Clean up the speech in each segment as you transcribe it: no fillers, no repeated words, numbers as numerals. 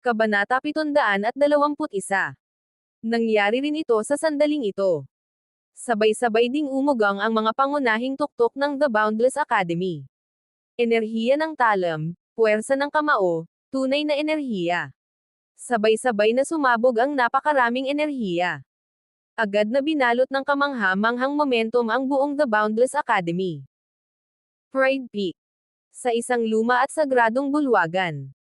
Kabanata 721. Nangyari rin ito sa sandaling ito. Sabay-sabay ding umugang ang mga pangunahing tuktok ng The Boundless Academy. Enerhiya ng talam, puwersa ng kamao, tunay na enerhiya. Sabay-sabay na sumabog ang napakaraming enerhiya. Agad na binalot ng kamangha-manghang momentum ang buong The Boundless Academy. Pride Peak. Sa isang luma at sagradong bulwagan.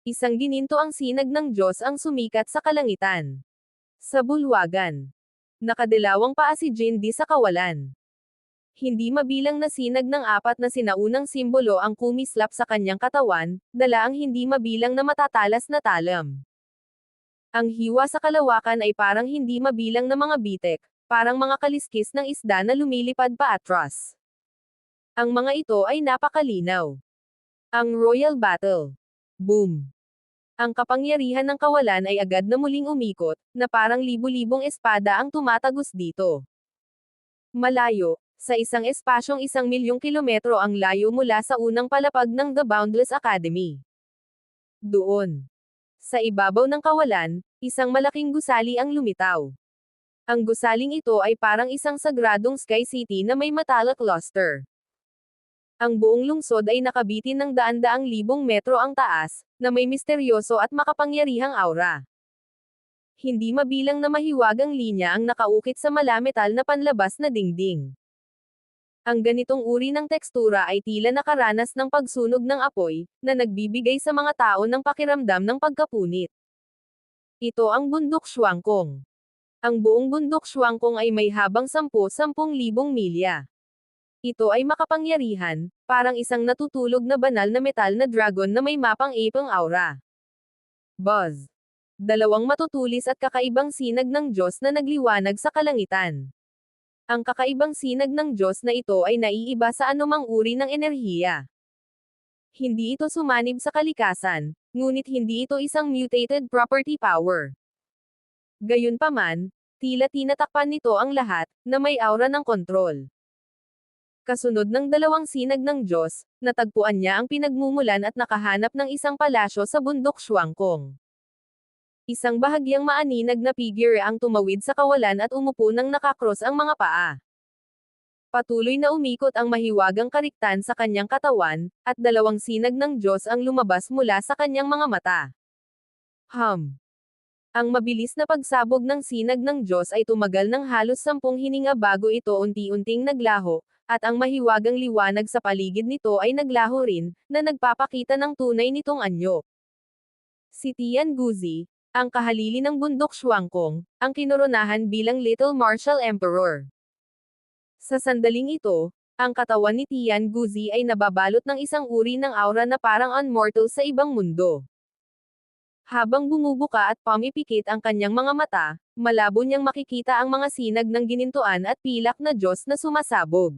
Isang gininto ang sinag ng Diyos ang sumikat sa kalangitan. Sa bulwagan. Nakadalawang paa si Jindy sa kawalan. Hindi mabilang na sinag ng apat na sinaunang simbolo ang kumislap sa kanyang katawan, dala ang hindi mabilang na matatalas na talam. Ang hiwa sa kalawakan ay parang hindi mabilang na mga bitek, parang mga kaliskis ng isda na lumilipad pa atras. Ang mga ito ay napakalinaw. Ang Royal Battle. Boom! Ang kapangyarihan ng kawalan ay agad na muling umikot, na parang libu-libong espada ang tumatagos dito. Malayo, sa isang espasyong 1,000,000 kilometro ang layo mula sa unang palapag ng The Boundless Academy. Doon. Sa ibabaw ng kawalan, isang malaking gusali ang lumitaw. Ang gusaling ito ay parang isang sagradong sky city na may metallic luster. Ang buong lungsod ay nakabitin ng daan-daang libong metro ang taas, na may misteryoso at makapangyarihang aura. Hindi mabilang na mahiwagang linya ang nakaukit sa malametal na panlabas na dingding. Ang ganitong uri ng tekstura ay tila nakaranas ng pagsunog ng apoy, na nagbibigay sa mga tao ng pakiramdam ng pagkapunit. Ito ang bundok Shuangkong. Ang buong bundok Shuangkong ay may habang 10,000 milya. Ito ay makapangyarihan, parang isang natutulog na banal na metal na dragon na may mapang-ipang aura. Buzz. Dalawang matutulis at kakaibang sinag ng Diyos na nagliwanag sa kalangitan. Ang kakaibang sinag ng Diyos na ito ay naiiba sa anumang uri ng enerhiya. Hindi ito sumanib sa kalikasan, ngunit hindi ito isang mutated property power. Gayunpaman, tila tinatakpan nito ang lahat, na may aura ng kontrol. Kasunod ng dalawang sinag ng Diyos, natagpuan niya ang pinagmumulan at nakahanap ng isang palasyo sa bundok Shuangkong. Isang bahagyang maaninag na figure ang tumawid sa kawalan at umupo nang nakakross ang mga paa. Patuloy na umikot ang mahiwagang kariktan sa kanyang katawan, at dalawang sinag ng Diyos ang lumabas mula sa kanyang mga mata. Ang mabilis na pagsabog ng sinag ng Diyos ay tumagal ng halos 10 hininga bago ito unti-unting naglaho, at ang mahiwagang liwanag sa paligid nito ay naglaho rin, na nagpapakita ng tunay nitong anyo. Si Tian Guzi, ang kahalili ng bundok Shuangkong, ang kinoronahan bilang Little Martial Emperor. Sa sandaling ito, ang katawan ni Tian Guzi ay nababalot ng isang uri ng aura na parang unmortal sa ibang mundo. Habang bumubuka at pumipikit ang kanyang mga mata, malabo niyang makikita ang mga sinag ng ginintuan at pilak na Diyos na sumasabog.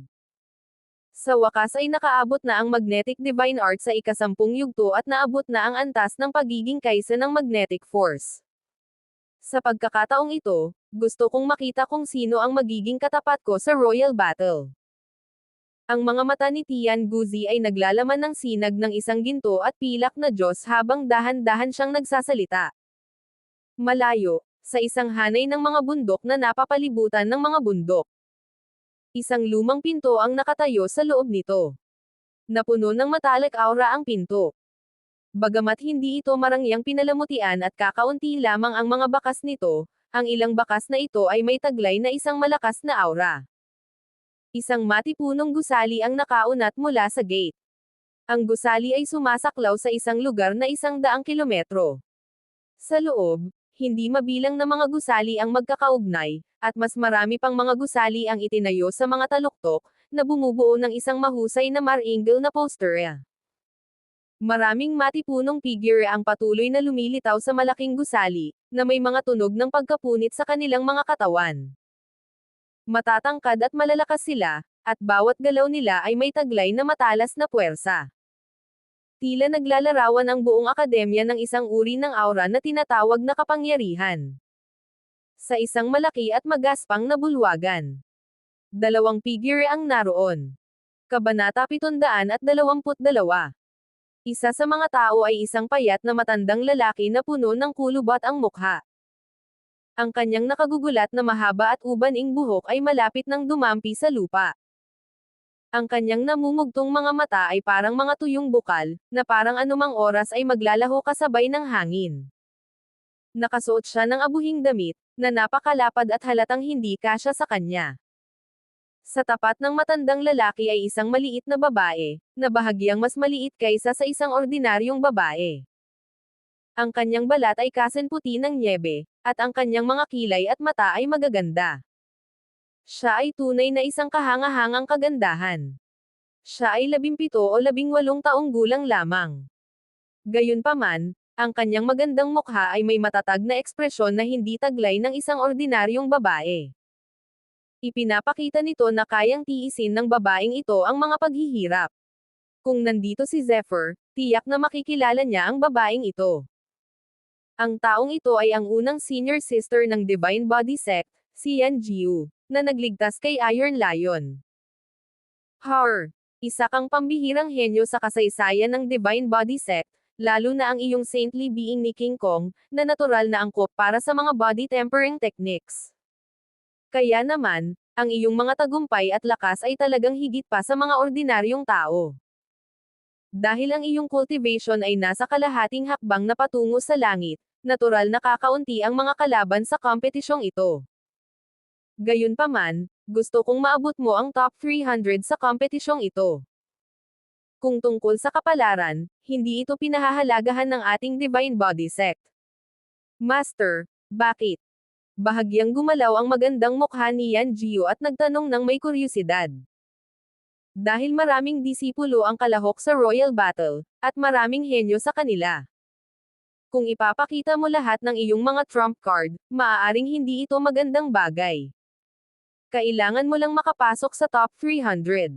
Sa wakas ay nakaabot na ang Magnetic Divine Art sa ika-10 yugto at naabot na ang antas ng pagiging kaisa ng magnetic force. Sa pagkakataong ito, gusto kong makita kung sino ang magiging katapat ko sa Royal Battle. Ang mga mata ni Tian Guzi ay naglalaman ng sinag ng isang ginto at pilak na Diyos habang dahan-dahan siyang nagsasalita. Malayo, sa isang hanay ng mga bundok na napapalibutan ng mga bundok. Isang lumang pinto ang nakatayo sa loob nito. Napuno ng metallic aura ang pinto. Bagamat hindi ito marangyang pinalamutian at kakaunti lamang ang mga bakas nito, ang ilang bakas na ito ay may taglay na isang malakas na aura. Isang matipunong gusali ang nakaunat mula sa gate. Ang gusali ay sumasaklaw sa isang lugar na 100 kilometro. Sa loob, hindi mabilang na mga gusali ang magkakaugnay, at mas marami pang mga gusali ang itinayo sa mga taluktok, na bumubuo ng isang mahusay na mar-angle na poster. Maraming matipunong figure ang patuloy na lumilitaw sa malaking gusali, na may mga tunog ng pagkapunit sa kanilang mga katawan. Matatangkad at malalakas sila, at bawat galaw nila ay may taglay na matalas na puwersa. Tila naglalarawan ang buong akademya ng isang uri ng aura na tinatawag na kapangyarihan. Sa isang malaki at magaspang na bulwagan. Dalawang figure ang naroon. Kabanata 722. Isa sa mga tao ay isang payat na matandang lalaki na puno ng kulubot ang mukha. Ang kanyang nakagugulat na mahaba at ubaning buhok ay malapit nang dumampi sa lupa. Ang kanyang namumugtong mga mata ay parang mga tuyong bukal, na parang anumang oras ay maglalaho kasabay ng hangin. Nakasuot siya ng abuhing damit, na napakalapad at halatang hindi kasya sa kanya. Sa tapat ng matandang lalaki ay isang maliit na babae, na bahagyang mas maliit kaysa sa isang ordinaryong babae. Ang kanyang balat ay kasenputi ng nyebe, at ang kanyang mga kilay at mata ay magaganda. Siya ay tunay na isang kahanga-hangang kagandahan. Siya ay 17 o 18 taong gulang lamang. Gayunpaman, ang kanyang magandang mukha ay may matatag na ekspresyon na hindi taglay ng isang ordinaryong babae. Ipinapakita nito na kayang tiisin ng babaeng ito ang mga paghihirap. Kung nandito si Zephyr, tiyak na makikilala niya ang babaeng ito. Ang taong ito ay ang unang senior sister ng Divine Body Sect, si Yan Jiu, na nagligtas kay Iron Lion. Har! Isa kang pambihirang henyo sa kasaysayan ng Divine Body Sect, lalo na ang iyong saintly being ni King Kong, na natural na angkop para sa mga body tempering techniques. Kaya naman, ang iyong mga tagumpay at lakas ay talagang higit pa sa mga ordinaryong tao. Dahil ang iyong cultivation ay nasa kalahating hakbang na patungo sa langit, natural na kakaunti ang mga kalaban sa kompetisyong ito. Gayunpaman, gusto kong maabot mo ang top 300 sa kompetisyong ito. Kung tungkol sa kapalaran, hindi ito pinahahalagahan ng ating Divine Body Sect. Master, bakit? Bahagyang gumalaw ang magandang mukha ni Yan Jiu at nagtanong ng may kuryosidad. Dahil maraming disipulo ang kalahok sa Royal Battle, at maraming henyo sa kanila. Kung ipapakita mo lahat ng iyong mga trump card, maaaring hindi ito magandang bagay. Kailangan mo lang makapasok sa top 300.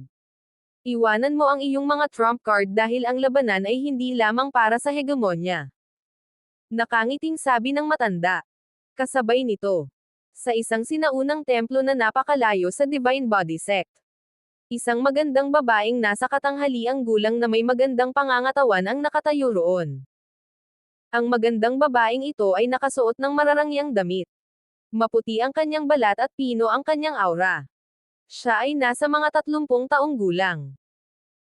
Iwanan mo ang iyong mga trump card dahil ang labanan ay hindi lamang para sa hegemonya. Nakangiting sabi ng matanda. Kasabay nito. Sa isang sinaunang templo na napakalayo sa Divine Body Sect. Isang magandang babaeng nasa katanghaliang gulang na may magandang pangangatawan ang nakatayo roon. Ang magandang babaeng ito ay nakasuot ng mararangyang damit. Maputi ang kanyang balat at pino ang kanyang aura. Siya ay nasa mga 30 taong gulang.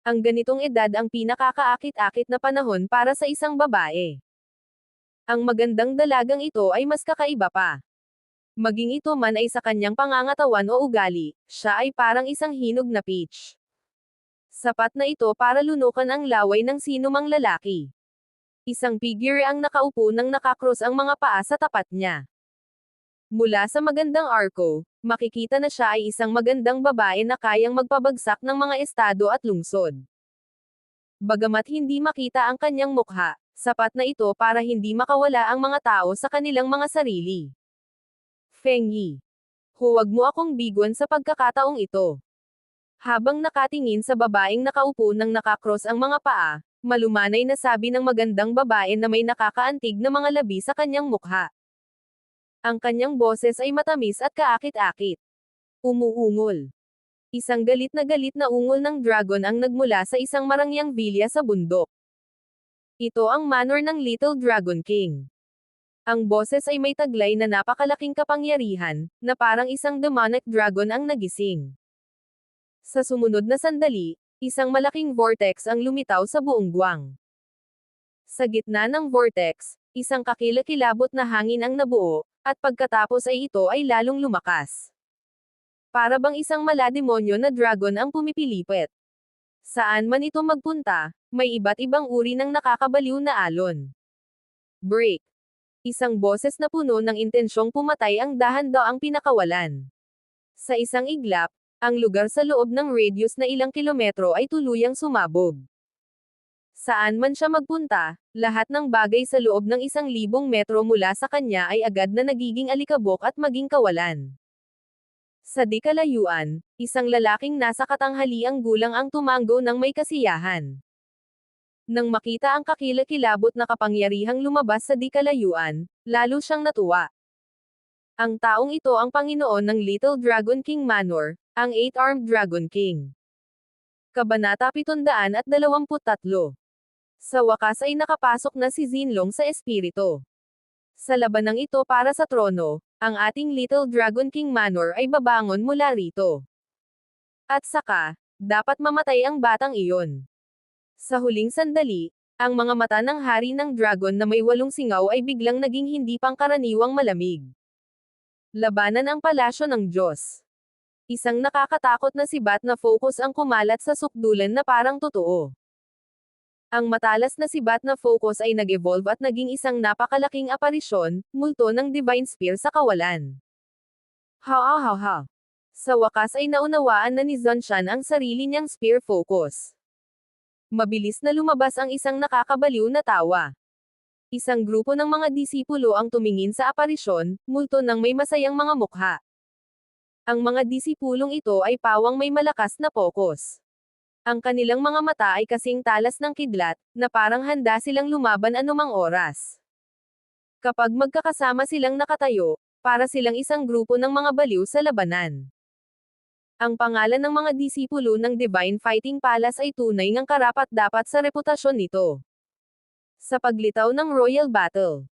Ang ganitong edad ang pinakakaakit-akit na panahon para sa isang babae. Ang magandang dalagang ito ay mas kakaiba pa. Maging ito man ay sa kanyang pangangatawan o ugali, siya ay parang isang hinog na peach. Sapat na ito para lunukan ang laway ng sinumang lalaki. Isang figure ang nakaupo nang nakakross ang mga paa sa tapat niya. Mula sa magandang arko, makikita na siya ay isang magandang babae na kayang magpabagsak ng mga estado at lungsod. Bagamat hindi makita ang kanyang mukha, sapat na ito para hindi makawala ang mga tao sa kanilang mga sarili. Feng Yi. Huwag mo akong biguan sa pagkakataong ito. Habang nakatingin sa babaeng nakaupo nang nakakross ang mga paa, malumanay na sabi ng magandang babae na may nakakaantig na mga labi sa kanyang mukha. Ang kanyang boses ay matamis at kaakit-akit. Umuungol. Isang galit na ungol ng dragon ang nagmula sa isang marangyang vilya sa bundok. Ito ang manor ng Little Dragon King. Ang boses ay may taglay na napakalaking kapangyarihan, na parang isang demonic dragon ang nagising. Sa sumunod na sandali, isang malaking vortex ang lumitaw sa buong guwang. Sa gitna ng vortex, isang kakilakilabot na hangin ang nabuo, at pagkatapos ay ito ay lalong lumakas. Para bang isang malademonyo na dragon ang pumipilipit. Saan man ito magpunta, may iba't ibang uri ng nakakabaliw na alon. Break. Isang boses na puno ng intensyong pumatay ang dahan-daang pinakawalan. Sa isang iglap, ang lugar sa loob ng radius na ilang kilometro ay tuluyang sumabog. Saan man siya magpunta, lahat ng bagay sa loob ng 1,000 metro mula sa kanya ay agad na nagiging alikabok at maging kawalan. Sa di kalayuan, isang lalaking nasa katanghaliang gulang ang tumanggo ng may kasiyahan. Nang makita ang kakilakilabot na kapangyarihang lumabas sa di kalayuan, lalo siyang natuwa. Ang taong ito ang Panginoon ng Little Dragon King Manor, ang 8-Armed Dragon King. Kabanata 723. Sa wakas ay nakapasok na si Zinlong sa espiritu. Sa labanang ito para sa trono, ang ating Little Dragon King Manor ay babangon mula rito. At saka, dapat mamatay ang batang iyon. Sa huling sandali, ang mga mata ng hari ng dragon na may 8 singaw ay biglang naging hindi pangkaraniwang malamig. Labanan ang palasyo ng Diyos. Isang nakakatakot na sibat na focus ang kumalat sa sukdulan na parang totoo. Ang matalas na sibat na focus ay nag-evolve at naging isang napakalaking aparisyon, multo ng Divine Spear sa kawalan. Ha. Sa wakas ay naunawaan na ni Zunshan ang sarili niyang spear focus. Mabilis na lumabas ang isang nakakabaliw na tawa. Isang grupo ng mga disipulo ang tumingin sa aparisyon, multo ng may masayang mga mukha. Ang mga disipulong ito ay pawang may malakas na focus. Ang kanilang mga mata ay kasing talas ng kidlat, na parang handa silang lumaban anumang oras. Kapag magkakasama silang nakatayo, para silang isang grupo ng mga baliw sa labanan. Ang pangalan ng mga disipulo ng Divine Fighting Palace ay tunay ngang karapat-dapat sa reputasyon nito. Sa paglitaw ng Royal Battle.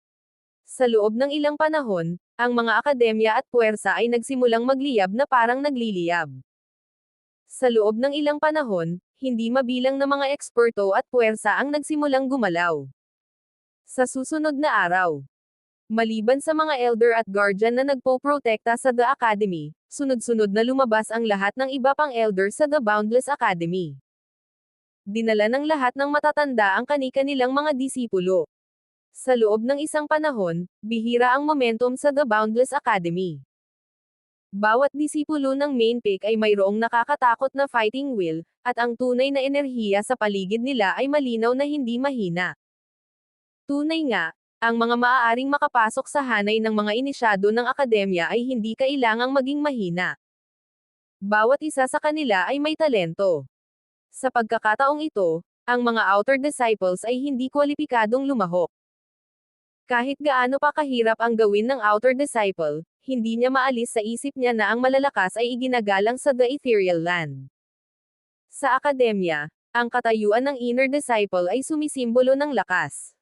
Sa loob ng ilang panahon, ang mga akademya at puwersa ay nagsimulang magliyab na parang nagliliyab. Sa loob ng ilang panahon, hindi mabilang na mga eksperto at puwersa ang nagsimulang gumalaw. Sa susunod na araw, maliban sa mga elder at guardian na nagpoprotekta sa The Academy, sunod-sunod na lumabas ang lahat ng iba pang elder sa The Boundless Academy. Dinala ng lahat ng matatanda ang kani-kanilang mga disipulo. Sa loob ng isang panahon, bihira ang momentum sa The Boundless Academy. Bawat disipulo ng main peak ay mayroong nakakatakot na fighting will, at ang tunay na enerhiya sa paligid nila ay malinaw na hindi mahina. Tunay nga, ang mga maaaring makapasok sa hanay ng mga inisyado ng akademya ay hindi kailangang maging mahina. Bawat isa sa kanila ay may talento. Sa pagkakataong ito, ang mga outer disciples ay hindi kwalipikadong lumahok. Kahit gaano pa kahirap ang gawin ng outer disciple, hindi niya maalis sa isip niya na ang malalakas ay iginagalang sa The Ethereal Land. Sa akademya, ang katayuan ng inner disciple ay sumisimbolo ng lakas.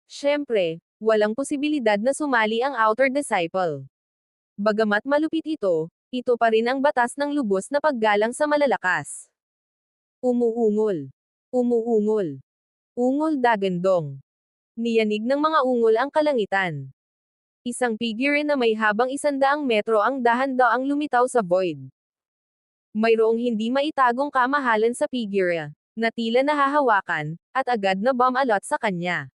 Siyempre, walang posibilidad na sumali ang outer disciple. Bagamat malupit ito pa rin ang batas ng lubos na paggalang sa malalakas. Umuungol. Ungol dagandong. Niyanig ng mga ungol ang kalangitan. Isang figure na may habang 100 metro ang dahan-daang lumitaw sa void. Mayroong hindi maitagong kamahalan sa figure, na tila nahahawakan, at agad na bumalot sa kanya.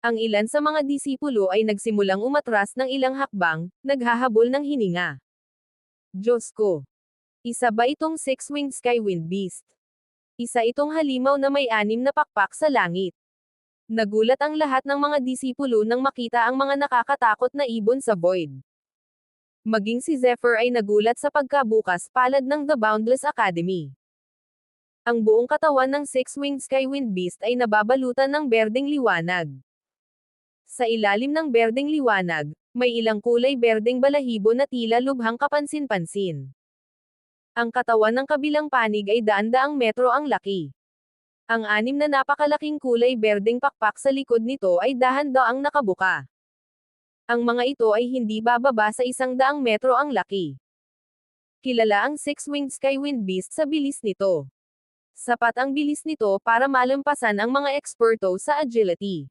Ang ilan sa mga disipulo ay nagsimulang umatras ng ilang hakbang, naghahabol ng hininga. Diyos ko! Isa ba itong six-winged Skywind Beast? Isa itong halimaw na may 6 na pakpak sa langit. Nagulat ang lahat ng mga disipulo nang makita ang mga nakakatakot na ibon sa void. Maging si Zephyr ay nagulat sa pagkabukas palad ng The Boundless Academy. Ang buong katawan ng six-winged Skywind Beast ay nababalutan ng berdeng liwanag. Sa ilalim ng berdeng liwanag, may ilang kulay berdeng balahibo na tila lubhang kapansin-pansin. Ang katawan ng kabilang panig ay daan-daang metro ang laki. Ang 6 na napakalaking kulay berdeng pakpak sa likod nito ay dahan-daang nakabuka. Ang mga ito ay hindi bababa sa 100 metro ang laki. Kilala ang six-winged Skywind Beast sa bilis nito. Sapat ang bilis nito para malampasan ang mga eksperto sa agility.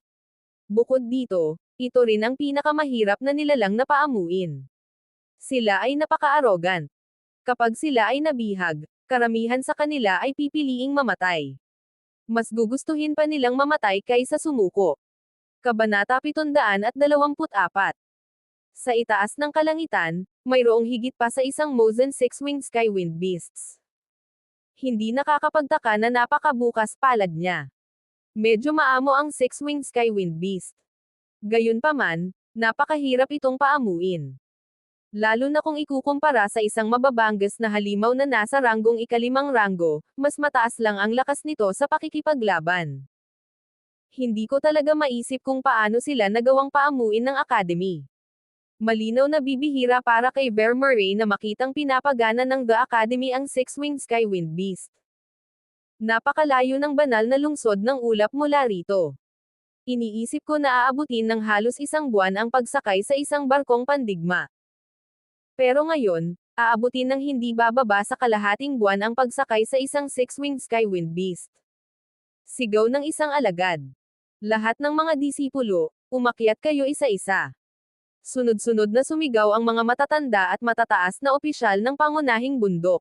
Bukod dito, ito rin ang pinakamahirap na nilalang na paamuin. Sila ay napaka-arrogant. Kapag sila ay nabihag, karamihan sa kanila ay pipiliing mamatay. Mas gugustuhin pa nilang mamatay kaysa sumuko. Kabanata 724. Sa itaas ng kalangitan, mayroong higit pa sa 1 Mozen six-winged Skywind Beasts. Hindi nakakapagtaka na napakabukas palad niya. Medyo maamo ang six-winged Skywind Beast. Gayunpaman, napakahirap itong paamuin. Lalo na kung ikukumpara sa isang mababanggas na halimaw na nasa ranggong ika-5 ranggo, mas mataas lang ang lakas nito sa pakikipaglaban. Hindi ko talaga maisip kung paano sila nagawang paamuin ng Academy. Malinaw na bibihira para kay Bear Murray na makitang pinapagana ng The Academy ang six-winged Skywind Beast. Napakalayo ng banal na lungsod ng ulap mula rito. Iniisip ko na aabutin ng halos 1 buwan ang pagsakay sa isang barkong pandigma. Pero ngayon, aabutin ng hindi bababa sa kalahating buwan ang pagsakay sa isang six-winged Skywind Beast. Sigaw ng isang alagad. Lahat ng mga disipulo, umakyat kayo isa-isa. Sunod-sunod na sumigaw ang mga matatanda at matataas na opisyal ng pangunahing bundok.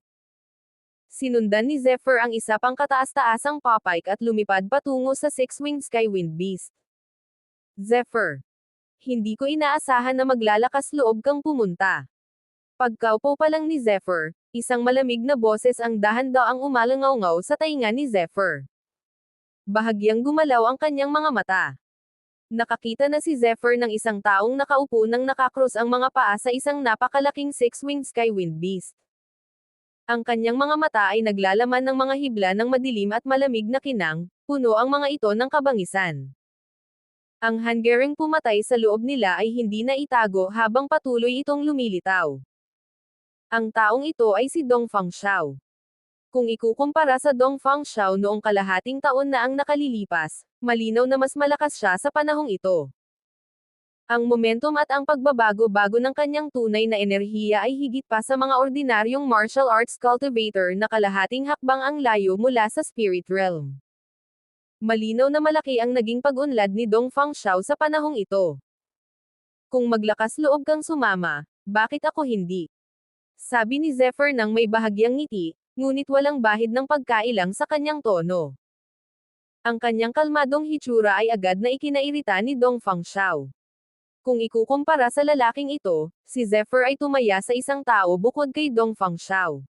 Sinundan ni Zephyr ang isa pang kataas-taasang papike at lumipad patungo sa six-winged Skywind Beast. Zephyr. Hindi ko inaasahan na maglalakas loob kang pumunta. Pagkaupo pa lang ni Zephyr, isang malamig na boses ang dahan-daang umalangaw-ngaw sa tainga ni Zephyr. Bahagyang gumalaw ang kanyang mga mata. Nakakita na si Zephyr ng isang taong nakaupo nang nakakrus ang mga paa sa isang napakalaking six-winged Skywind Beast. Ang kanyang mga mata ay naglalaman ng mga hibla ng madilim at malamig na kinang, puno ang mga ito ng kabangisan. Ang hangaring pumatay sa loob nila ay hindi na itago habang patuloy itong lumilitaw. Ang taong ito ay si Dong Fangxiao. Kung ikukumpara sa Dong Fangxiao noong kalahating taon na ang nakalilipas, malinaw na mas malakas siya sa panahong ito. Ang momentum at ang pagbabago-bago ng kanyang tunay na enerhiya ay higit pa sa mga ordinaryong martial arts cultivator na kalahating hakbang ang layo mula sa spirit realm. Malinaw na malaki ang naging pag-unlad ni Dong Fangxiao sa panahong ito. Kung maglakas loob kang sumama, bakit ako hindi? Sabi ni Zephyr nang may bahagyang ngiti, ngunit walang bahid ng pagkailang sa kanyang tono. Ang kanyang kalmadong hitsura ay agad na ikinairita ni Dong Fangxiao. Kung ikukumpara sa lalaking ito, si Zephyr ay tumaya sa isang tao bukod kay Dong Fangxiao.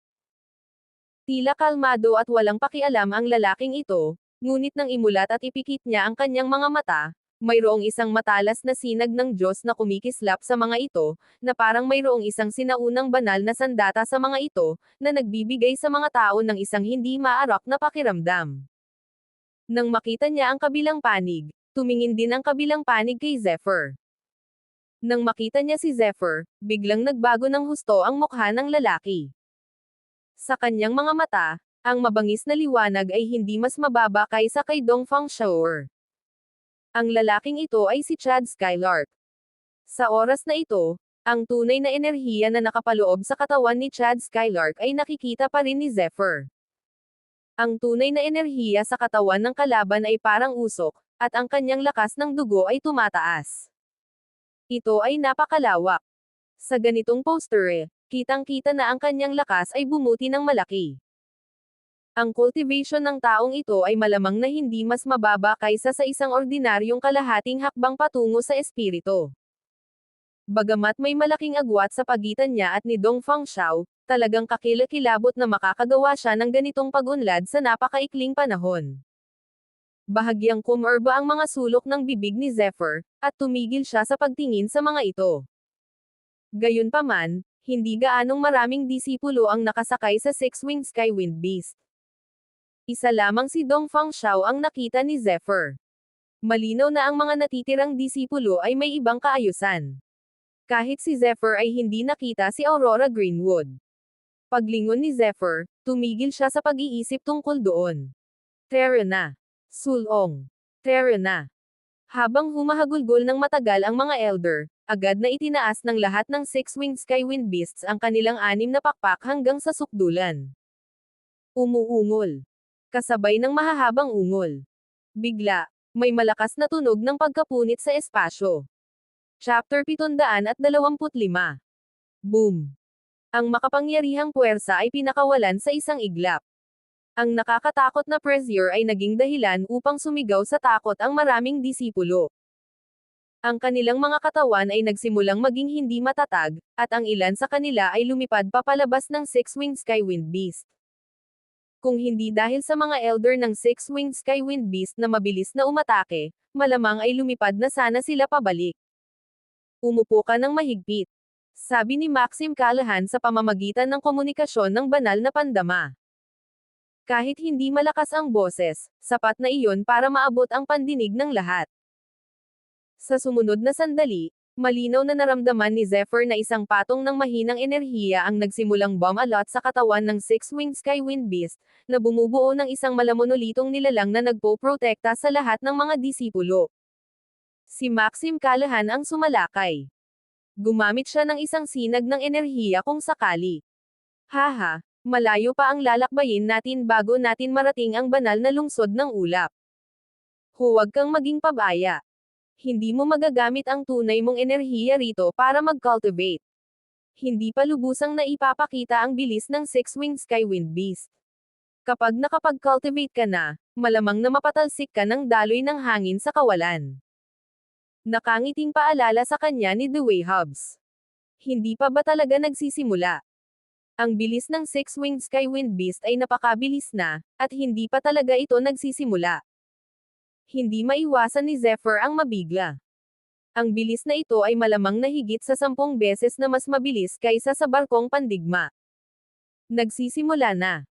Tila kalmado at walang pakialam ang lalaking ito, ngunit nang imulat at ipikit niya ang kanyang mga mata, mayroong isang matalas na sinag ng Diyos na kumikislap sa mga ito, na parang mayroong isang sinaunang banal na sandata sa mga ito, na nagbibigay sa mga tao ng isang hindi maarak na pakiramdam. Nang makita niya ang kabilang panig, tumingin din ang kabilang panig kay Zephyr. Nang makita niya si Zephyr, biglang nagbago ng husto ang mukha ng lalaki. Sa kanyang mga mata, ang mabangis na liwanag ay hindi mas mababa kaysa kay Dong Fangxiao. Ang lalaking ito ay si Chad Skylark. Sa oras na ito, ang tunay na enerhiya na nakapaloob sa katawan ni Chad Skylark ay nakikita pa rin ni Zephyr. Ang tunay na enerhiya sa katawan ng kalaban ay parang usok, at ang kanyang lakas ng dugo ay tumataas. Ito ay napakalawak. Sa ganitong poster, kitang-kita na ang kanyang lakas ay bumuti ng malaki. Ang cultivation ng taong ito ay malamang na hindi mas mababa kaysa sa isang ordinaryong kalahating hakbang patungo sa espiritu. Bagamat may malaking agwat sa pagitan niya at ni Dong Fangxiao, talagang kakilakilabot na makakagawa siya ng ganitong pag-unlad sa napakaikling panahon. Bahagyang kumurba ang mga sulok ng bibig ni Zephyr, at tumigil siya sa pagtingin sa mga ito. Gayunpaman, hindi gaanong maraming disipulo ang nakasakay sa six-winged Skywind Beast. Isa lamang si Dong Fangxiao ang nakita ni Zephyr. Malinaw na ang mga natitirang disipulo ay may ibang kaayusan. Kahit si Zephyr ay hindi nakita si Aurora Greenwood. Paglingon ni Zephyr, tumigil siya sa pag-iisip tungkol doon. Tara na. Sulong. Tara na. Habang humahagulgol ng matagal ang mga elder, agad na itinaas ng lahat ng six-winged Skywind Beasts ang kanilang 6 na pakpak hanggang sa sukdulan. Umuungol. Kasabay ng mahahabang ungol. Bigla, may malakas na tunog ng pagkapunit sa espasyo. Chapter 725. Boom. Ang makapangyarihang puwersa ay pinakawalan sa isang iglap. Ang nakakatakot na pressure ay naging dahilan upang sumigaw sa takot ang maraming disipulo. Ang kanilang mga katawan ay nagsimulang maging hindi matatag, at ang ilan sa kanila ay lumipad papalabas ng six-winged Skywind Beast. Kung hindi dahil sa mga elder ng six-winged Skywind Beast na mabilis na umatake, malamang ay lumipad na sana sila pabalik. Umupo ka ng mahigpit. Sabi ni Maxim Callahan sa pamamagitan ng komunikasyon ng banal na pandama. Kahit hindi malakas ang boses, sapat na iyon para maabot ang pandinig ng lahat. Sa sumunod na sandali, Malinaw na naramdaman ni Zephyr na isang patong ng mahinang enerhiya ang nagsimulang bumalot sa katawan ng Six-Winged Skywind Beast, na bumubuo ng isang malamonolitong nilalang na nagpoprotekta sa lahat ng mga disipulo. Si Maxim Callahan ang sumalakay. Gumamit siya ng isang sinag ng enerhiya kung sakali. Haha, malayo pa ang lalakbayin natin bago natin marating ang banal na lungsod ng ulap. Huwag kang maging pabaya. Hindi mo magagamit ang tunay mong enerhiya rito para mag-cultivate. Hindi pa lubusang naipapakita ang bilis ng Six-Winged Skywind Beast. Kapag nakapag-cultivate ka na, malamang na mapatalsik ka ng daloy ng hangin sa kawalan. Nakangiting paalala sa kanya ni Dewey Hobbs. Hindi pa ba talaga nagsisimula? Ang bilis ng Six-Winged Skywind Beast ay napakabilis na, at hindi pa talaga ito nagsisimula. Hindi maiwasan ni Zephyr ang mabigla. Ang bilis na ito ay malamang na higit sa 10 beses na mas mabilis kaysa sa barkong pandigma. Nagsisimula na.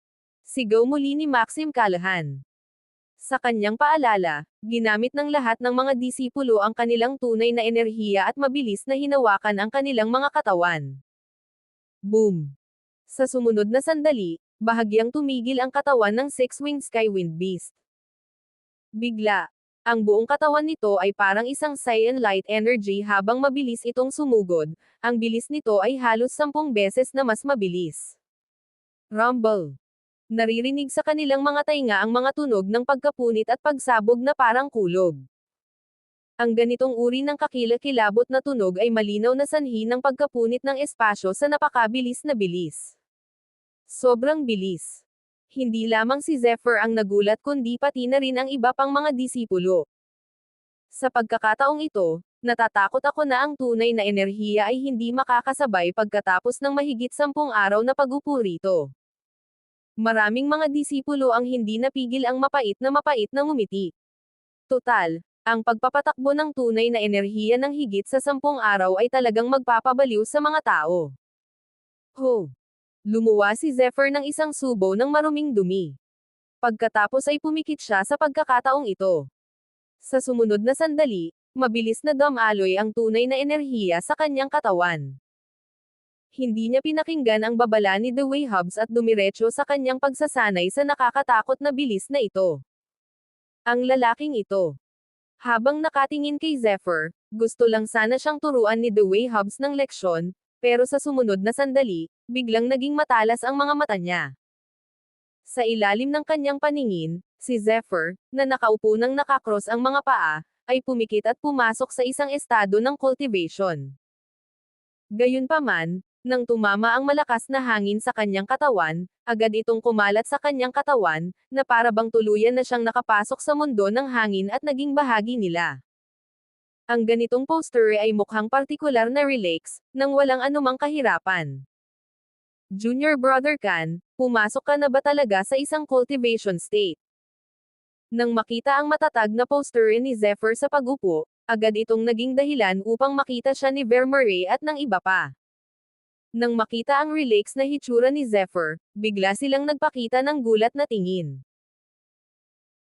Sigaw muli ni Maxim Callahan. Sa kanyang paalala, ginamit ng lahat ng mga disipulo ang kanilang tunay na enerhiya at mabilis na hinawakan ang kanilang mga katawan. Boom! Sa sumunod na sandali, bahagyang tumigil ang katawan ng Six-Winged Skywind Beast. Bigla, ang buong katawan nito ay parang isang cyan light energy habang mabilis itong sumugod, ang bilis nito ay halos 10 beses na mas mabilis. Rumble. Naririnig sa kanilang mga tainga ang mga tunog ng pagkapunit at pagsabog na parang kulog. Ang ganitong uri ng kakilakilabot na tunog ay malinaw na sanhi ng pagkapunit ng espasyo sa napakabilis na bilis. Sobrang bilis. Hindi lamang si Zephyr ang nagulat kundi pati na rin ang iba pang mga disipulo. Sa pagkakataong ito, natatakot ako na ang tunay na enerhiya ay hindi makakasabay pagkatapos ng mahigit 10 araw na pag-upo rito. Maraming mga disipulo ang hindi napigil ang mapait na ngumiti. Total, ang pagpapatakbo ng tunay na enerhiya ng higit sa 10 araw ay talagang magpapabaliw sa mga tao. Ho! Lumuwa si Zephyr ng isang subo ng maruming dumi. Pagkatapos ay pumikit siya sa pagkakataong ito. Sa sumunod na sandali, mabilis na dumaloy ang tunay na enerhiya sa kanyang katawan. Hindi niya pinakinggan ang babala ni Dewey Hobbs at dumiretso sa kanyang pagsasanay sa nakakatakot na bilis na ito. Ang lalaking ito. Habang nakatingin kay Zephyr, gusto lang sana siyang turuan ni Dewey Hobbs ng leksyon, pero sa sumunod na sandali, biglang naging matalas ang mga mata niya. Sa ilalim ng kanyang paningin, si Zephyr, na nakaupo nang nakakross ang mga paa, ay pumikit at pumasok sa isang estado ng cultivation. Gayunpaman, nang tumama ang malakas na hangin sa kanyang katawan, agad itong kumalat sa kanyang katawan, na para bang tuluyan na siyang nakapasok sa mundo ng hangin at naging bahagi nila. Ang ganitong posture ay mukhang partikular na relax, nang walang anumang kahirapan. Junior Brother Khan, pumasok ka na ba talaga sa isang cultivation state? Nang makita ang matatag na posture ni Zephyr sa pag-upo, agad itong naging dahilan upang makita siya ni Vermeer at ng iba pa. Nang makita ang relax na hitsura ni Zephyr, bigla silang nagpakita ng gulat na tingin.